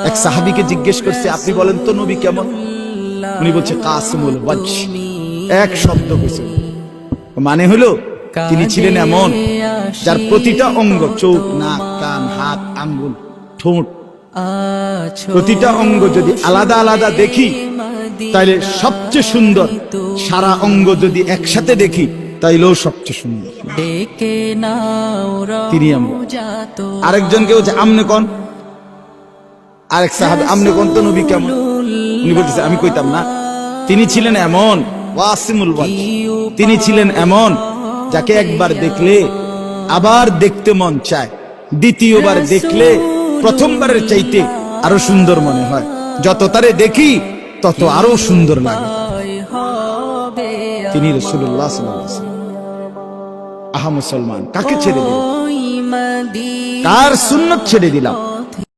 এক সাহাবীকে জিজ্ঞেস করছে, আপনি বলেন তো নবী কেমন? উনি বলছে কাসিমুল ওয়াজহ। এক শব্দ কইছে, মানে হলো তিনি ছিলেন এমন যার প্রতিটা অঙ্গ, চোখ, নাক, কান, হাত, আঙ্গুল, ঠোঁট, প্রতিটা অঙ্গ যদি আলাদা আলাদা দেখি তাইলে সবচেয়ে সুন্দর, সারা অঙ্গ যদি একসাথে দেখি তাইলেও সবচেয়ে সুন্দর। তিনি এমন। আরেকজনকে বলছে আমনে কোন, আরেক সাহাবী আমনে কোন তো নবী কেমন? উনি বলতেছে আমি কইতাম না, তিনি ছিলেন এমন ওয়াসিমুল ওয়াজহ, তিনি ছিলেন এমন যাকে একবার দেখলে আবার দেখতে মন চায়, দ্বিতীয়বার দেখলে প্রথমবারের চাইতে আরো সুন্দর মনে হয়, যত তারে দেখি তত আরো সুন্দর লাগে। তিনি রাসূলুল্লাহ সাল্লাল্লাহু আলাইহি ওয়াসাল্লাম। আহা মুসলমান, কাকে ছেড়ে দিলাম, কার সুন্নাত ছেড়ে দিলাম?